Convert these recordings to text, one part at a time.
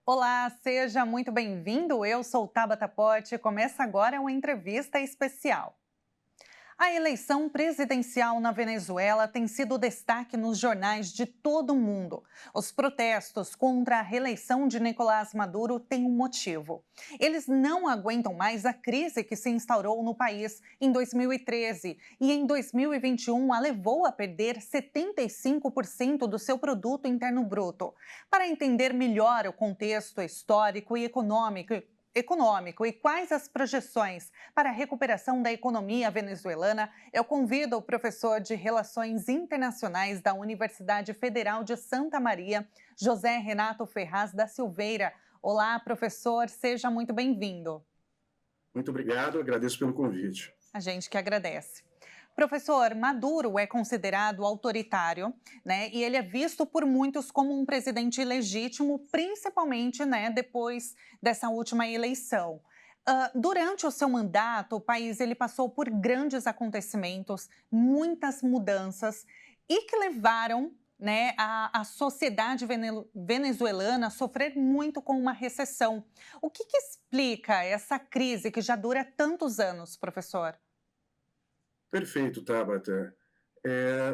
Olá, seja muito bem-vindo. Eu sou Tabata Pote e começa agora uma entrevista especial. A eleição presidencial na Venezuela tem sido destaque nos jornais de todo o mundo. Os protestos contra a reeleição de Nicolás Maduro têm um motivo. Eles não aguentam mais a crise que se instaurou no país em 2013 e em 2021 a levou a perder 75% do seu produto interno bruto. Para entender melhor o contexto histórico e econômico e quais as projeções para a recuperação da economia venezuelana, eu convido o professor de Relações Internacionais da Universidade Federal de Santa Maria, José Renato Ferraz da Silveira. Olá, professor, seja muito bem-vindo. Muito obrigado, agradeço pelo convite. A gente que agradece. Professor, Maduro é considerado autoritário, né? E ele é visto por muitos como um presidente ilegítimo, principalmente, né, depois dessa última eleição. Durante o seu mandato, o país ele passou por grandes acontecimentos, muitas mudanças e que levaram, né, a sociedade venezuelana a sofrer muito com uma recessão. O que explica essa crise que já dura tantos anos, professor? Perfeito, Tabata.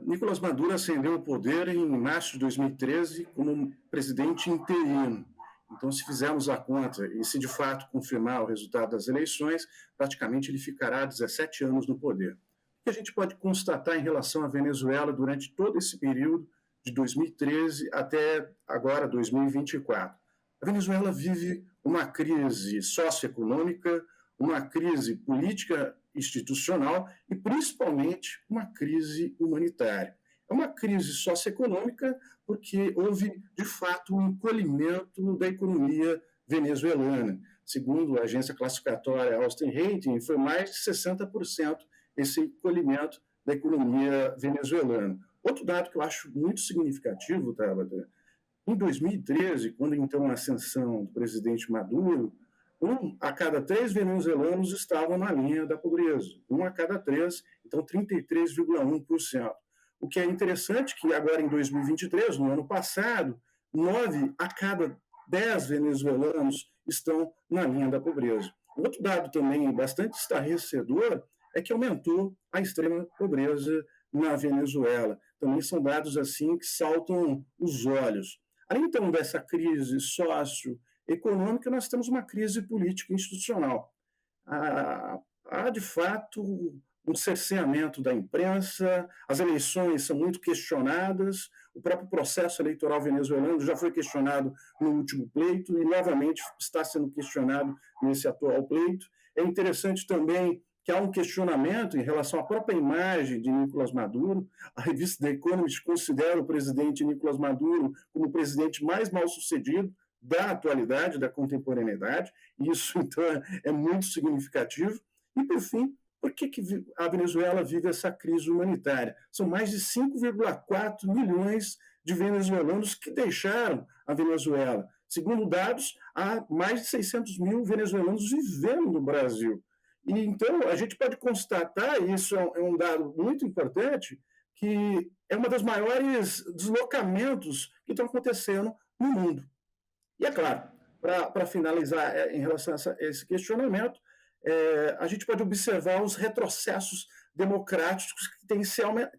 Nicolás Maduro ascendeu ao poder em março de 2013 como presidente interino. Então, se fizermos a conta e se de fato confirmar o resultado das eleições, praticamente ele ficará 17 anos no poder. O que a gente pode constatar em relação à Venezuela durante todo esse período, de 2013 até agora, 2024? A Venezuela vive uma crise socioeconômica, uma crise política institucional e, principalmente, uma crise humanitária. É uma crise socioeconômica porque houve, de fato, um encolhimento da economia venezuelana. Segundo a agência classificatória Austin Rating, foi mais de 60% esse encolhimento da economia venezuelana. Outro dado que eu acho muito significativo, Tabata, em 2013, quando então a ascensão do presidente Maduro, um a cada três venezuelanos estavam na linha da pobreza. Um a cada três, então 33,1%. O que é interessante que agora em 2023, no ano passado, 9 a cada 10 venezuelanos estão na linha da pobreza. Outro dado também bastante estarrecedor é que aumentou a extrema pobreza na Venezuela. Também são dados assim que saltam os olhos. Além, então, dessa crise socioeconômica, nós temos uma crise política institucional. Há, de fato, um cerceamento da imprensa, as eleições são muito questionadas, o próprio processo eleitoral venezuelano já foi questionado no último pleito e, novamente, está sendo questionado nesse atual pleito. É interessante também que há um questionamento em relação à própria imagem de Nicolás Maduro. A revista The Economist considera o presidente Nicolás Maduro como o presidente mais mal-sucedido da atualidade, da contemporaneidade. Isso, então, é muito significativo. E, por fim, por que a Venezuela vive essa crise humanitária? São mais de 5,4 milhões de venezuelanos que deixaram a Venezuela. Segundo dados, há mais de 600 mil venezuelanos vivendo no Brasil. E então a gente pode constatar, e isso é um dado muito importante, que é uma das maiores deslocamentos que estão acontecendo no mundo. E é claro, para finalizar em relação a esse questionamento, a gente pode observar os retrocessos democráticos que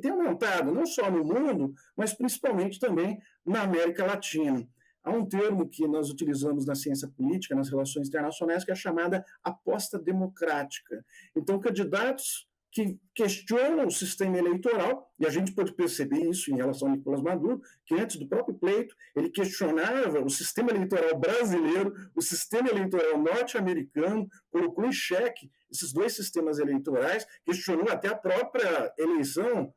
têm aumentado, não só no mundo, mas principalmente também na América Latina. Há um termo que nós utilizamos na ciência política, nas relações internacionais, que é a chamada aposta democrática. Então, candidatos que questionam o sistema eleitoral, e a gente pode perceber isso em relação a Nicolás Maduro, que antes do próprio pleito, ele questionava o sistema eleitoral brasileiro, o sistema eleitoral norte-americano, colocou em xeque esses dois sistemas eleitorais, questionou até a própria eleição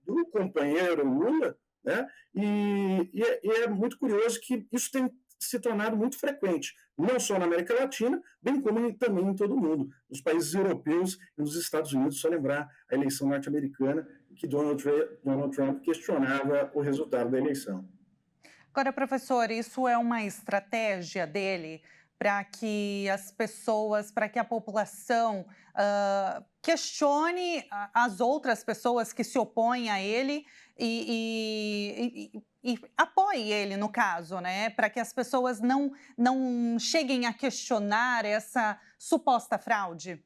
do companheiro Lula, né? E é muito curioso que isso tem se tornado muito frequente, não só na América Latina, bem como também em todo o mundo, nos países europeus e nos Estados Unidos, só lembrar a eleição norte-americana, que Donald Trump questionava o resultado da eleição. Agora, professor, isso é uma estratégia dele para que as pessoas, para que a população questione as outras pessoas que se opõem a ele e apoie ele, no caso, né? Para que as pessoas não cheguem a questionar essa suposta fraude?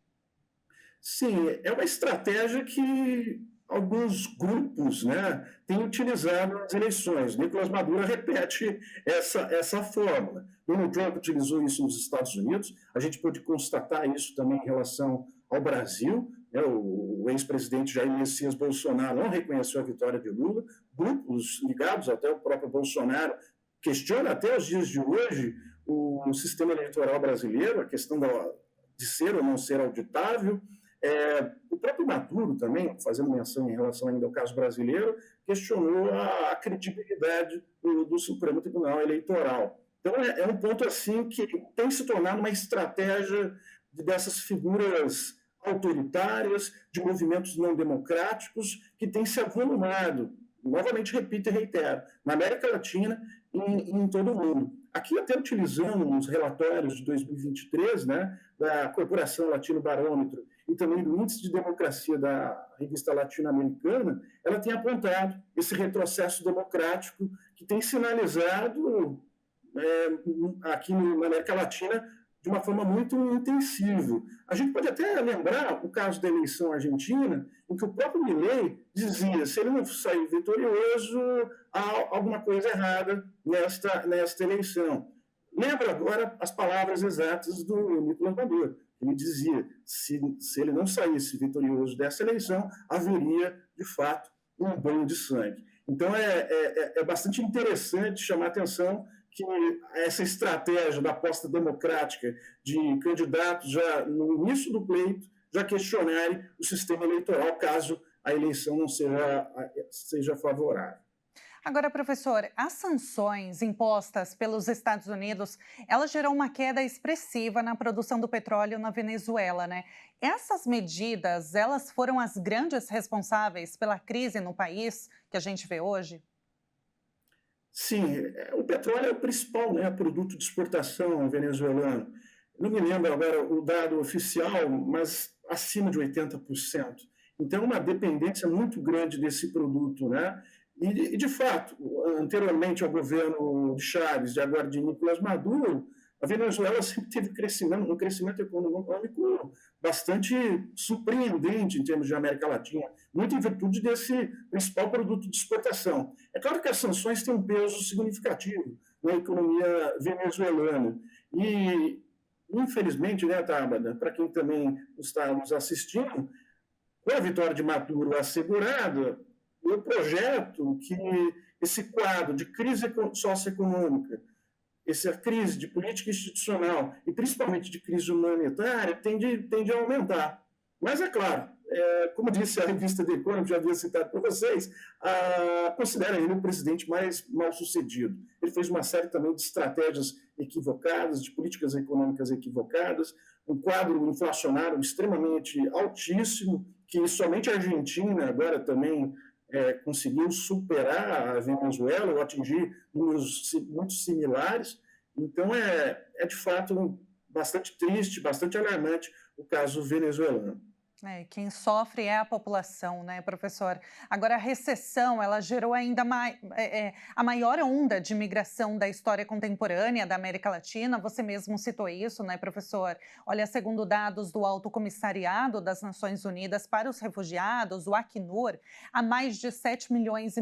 Sim, é uma estratégia que alguns grupos, né, têm utilizado nas eleições. Nicolás Maduro repete essa fórmula. Donald Trump utilizou isso nos Estados Unidos, a gente pôde constatar isso também em relação ao Brasil, né, o ex-presidente Jair Messias Bolsonaro não reconheceu a vitória de Lula, grupos ligados até ao próprio Bolsonaro questionam até os dias de hoje o sistema eleitoral brasileiro, a questão de ser ou não ser auditável. O próprio Maduro também, fazendo menção em relação ainda ao caso brasileiro, questionou a credibilidade do Supremo Tribunal Eleitoral. Então, é um ponto assim que tem se tornado uma estratégia dessas figuras autoritárias, de movimentos não democráticos, que tem se avolumado, novamente repito e reitero, na América Latina e em todo o mundo. Aqui até utilizando os relatórios de 2023, né, da Corporação Latino Barômetro e também do Índice de Democracia da revista latino-americana, ela tem apontado esse retrocesso democrático que tem sinalizado aqui na América Latina de uma forma muito intensiva. A gente pode até lembrar o caso da eleição argentina, em que o próprio Milei dizia, se ele não sair vitorioso, há alguma coisa errada nesta eleição. Lembra agora as palavras exatas do Nicolás Maduro. Ele dizia, se ele não saísse vitorioso dessa eleição, haveria, de fato, um banho de sangue. Então, é bastante interessante chamar a atenção que essa estratégia da aposta democrática de candidatos já no início do pleito já questionarem o sistema eleitoral caso a eleição não seja favorável. Agora, professor, as sanções impostas pelos Estados Unidos, elas geram uma queda expressiva na produção do petróleo na Venezuela, né? Essas medidas, elas foram as grandes responsáveis pela crise no país que a gente vê hoje? Sim, o petróleo é o principal, né, produto de exportação venezuelano. Não me lembro agora o dado oficial, mas acima de 80%. Então, uma dependência muito grande desse produto, né? E de fato, anteriormente ao governo de Chávez e agora de Nicolás Maduro, a Venezuela sempre teve um crescimento econômico bastante surpreendente em termos de América Latina, muito em virtude desse principal produto de exportação. É claro que as sanções têm um peso significativo na economia venezuelana. E, infelizmente, né, Tabata, para quem também está nos assistindo, com a vitória de Maduro assegurada, eu projeto que esse quadro de crise socioeconômica, essa crise de política institucional e principalmente de crise humanitária tende a aumentar. Mas é claro, como disse a revista The Economist, já havia citado para vocês, considera ele o presidente mais mal sucedido. Ele fez uma série também de estratégias equivocadas, de políticas econômicas equivocadas, um quadro inflacionário extremamente altíssimo, que somente a Argentina agora também conseguiu superar a Venezuela ou atingir números muito similares. Então, de fato bastante triste, bastante alarmante o caso venezuelano. Quem sofre é a população, né, professor? Agora, a recessão, ela gerou ainda a maior onda de imigração da história contemporânea da América Latina. Você mesmo citou isso, né, professor? Olha, segundo dados do Alto Comissariado das Nações Unidas para os Refugiados, o Acnur, há mais de 7,5 milhões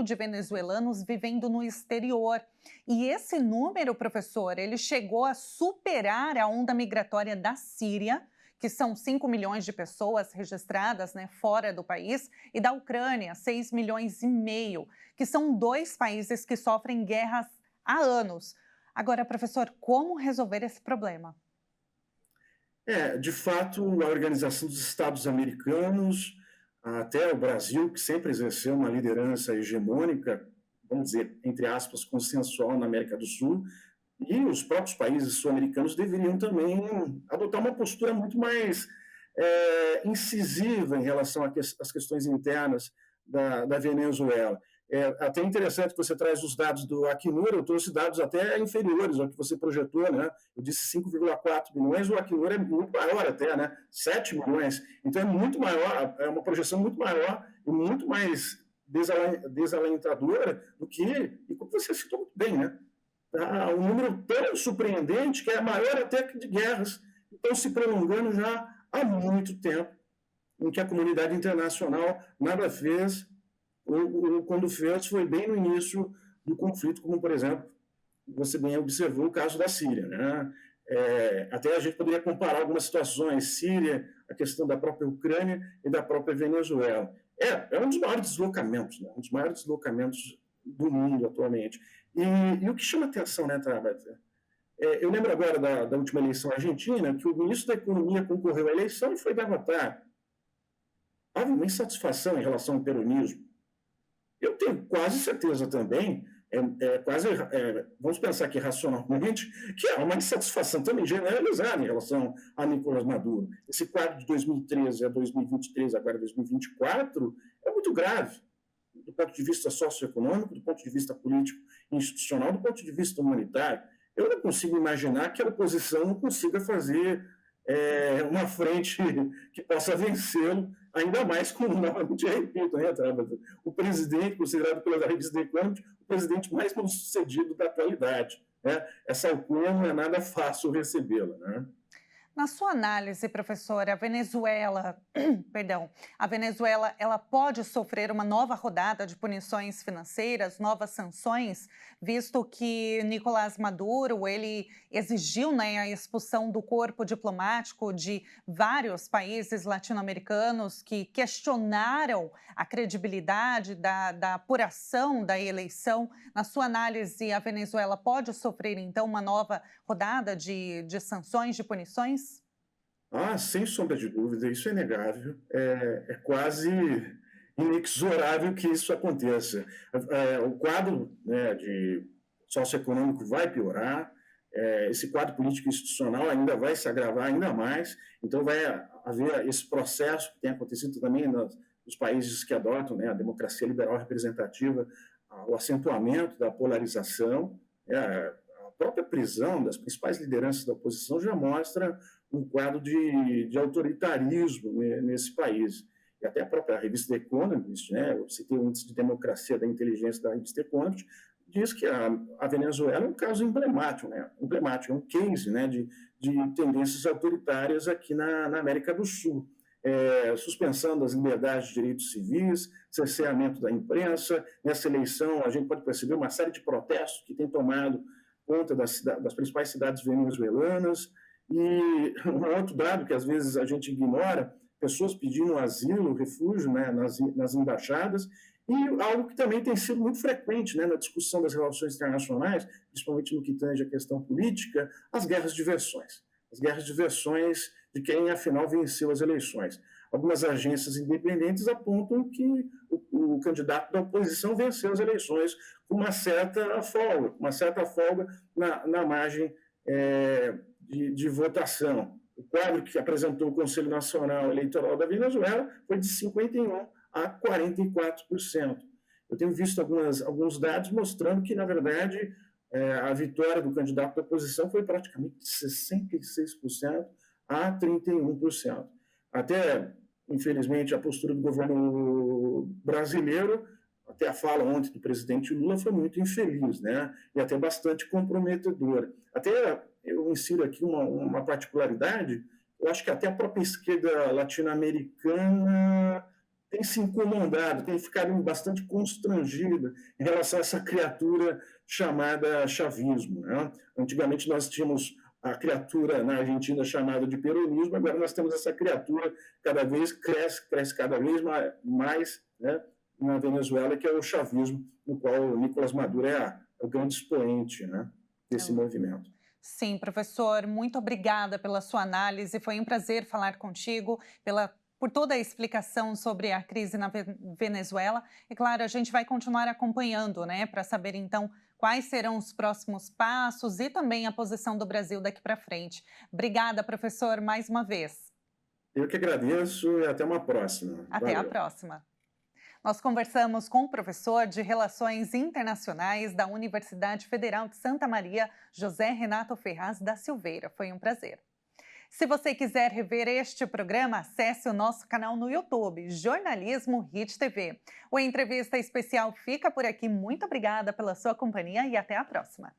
de venezuelanos vivendo no exterior. E esse número, professor, ele chegou a superar a onda migratória da Síria, que são 5 milhões de pessoas registradas, né, fora do país, e da Ucrânia, 6,5 milhões, que são 2 países que sofrem guerras há anos. Agora, professor, como resolver esse problema? De fato, a Organização dos Estados Americanos, até o Brasil, que sempre exerceu uma liderança hegemônica, vamos dizer, entre aspas, consensual na América do Sul, e os próprios países sul-americanos deveriam também adotar uma postura muito mais incisiva em relação às questões internas da Venezuela. É até interessante que você traz os dados do Acnur, eu trouxe dados até inferiores ao que você projetou, né? Eu disse 5,4 milhões, o Acnur é muito maior até, né? 7 milhões. Então é muito maior, é uma projeção muito maior e muito mais desalentadora do que, e como você citou muito bem, né? Um número tão surpreendente que é maior até que de guerras que estão se prolongando já há muito tempo, em que a comunidade internacional nada fez, ou quando fez foi bem no início do conflito, como, por exemplo, você bem observou o caso da Síria, né? Até a gente poderia comparar algumas situações, Síria, a questão da própria Ucrânia e da própria Venezuela. É um dos maiores deslocamentos, né? Um dos maiores deslocamentos do mundo atualmente. E o que chama atenção, né, Tabata? Eu lembro agora da última eleição argentina, que o ministro da Economia concorreu à eleição e foi derrotado. Houve uma insatisfação em relação ao peronismo. Eu tenho quase certeza também, vamos pensar aqui racionalmente, que há uma insatisfação também generalizada em relação a Nicolás Maduro. Esse quadro de 2013 a 2023, agora 2024, é muito grave, do ponto de vista socioeconômico, do ponto de vista político e institucional, do ponto de vista humanitário. Eu não consigo imaginar que a oposição não consiga fazer uma frente que possa vencê-lo, ainda mais com, novamente, repito, né, o presidente, considerado pela revista The Economist, o presidente mais bem-sucedido da atualidade. Né? Essa alcunha não é nada fácil recebê-la, né? Na sua análise, professora, a Venezuela, ela pode sofrer uma nova rodada de punições financeiras, novas sanções, visto que Nicolás Maduro, ele exigiu, né, a expulsão do corpo diplomático de vários países latino-americanos que questionaram a credibilidade da apuração da eleição. Na sua análise, a Venezuela pode sofrer, então, uma nova rodada de sanções, de punições? Sem sombra de dúvida, isso é inegável. É quase inexorável que isso aconteça. O quadro, né, de socioeconômico vai piorar, esse quadro político institucional ainda vai se agravar ainda mais, então vai haver esse processo que tem acontecido também nos países que adotam, né, a democracia liberal representativa, o acentuamento da polarização, a própria prisão das principais lideranças da oposição já mostra um quadro de autoritarismo nesse país. E até a própria revista The Economist, né, eu citei o índice de democracia da inteligência da revista The Economist, diz que a Venezuela é um caso emblemático, né, é um case, né, de tendências autoritárias aqui na América do Sul. Suspensão das liberdades de direitos civis, cerceamento da imprensa. Nessa eleição, a gente pode perceber uma série de protestos que têm tomado conta das principais cidades venezuelanas. E um outro dado que às vezes a gente ignora, pessoas pedindo asilo, refúgio, né, nas embaixadas, e algo que também tem sido muito frequente, né, na discussão das relações internacionais, principalmente no que tange a questão política, as guerras de versões. As guerras de versões de quem, afinal, venceu as eleições. Algumas agências independentes apontam que o candidato da oposição venceu as eleições com uma certa folga na margem de votação. O quadro que apresentou o Conselho Nacional Eleitoral da Venezuela foi de 51% a 44%. Eu tenho visto alguns dados mostrando que, na verdade, a vitória do candidato da oposição foi praticamente de 66% a 31%. Até, infelizmente, a postura do governo brasileiro, até a fala ontem do presidente Lula foi muito infeliz, né? E até bastante comprometedora. Até eu insiro aqui uma particularidade, eu acho que até a própria esquerda latino-americana tem se incomodado, tem ficado bastante constrangida em relação a essa criatura chamada chavismo, né? Antigamente nós tínhamos a criatura na Argentina chamada de peronismo, agora nós temos essa criatura cada vez cresce cada vez mais, né, na Venezuela, que é o chavismo, no qual o Nicolás Maduro é o grande expoente, né, desse movimento. Sim, professor, muito obrigada pela sua análise, foi um prazer falar contigo, por toda a explicação sobre a crise na Venezuela. E, claro, a gente vai continuar acompanhando, né, para saber, então, quais serão os próximos passos e também a posição do Brasil daqui para frente. Obrigada, professor, mais uma vez. Eu que agradeço e até uma próxima. Até a próxima. Nós conversamos com o professor de Relações Internacionais da Universidade Federal de Santa Maria, José Renato Ferraz da Silveira. Foi um prazer. Se você quiser rever este programa, acesse o nosso canal no YouTube, Jornalismo Hit TV. O Entrevista Especial fica por aqui. Muito obrigada pela sua companhia e até a próxima.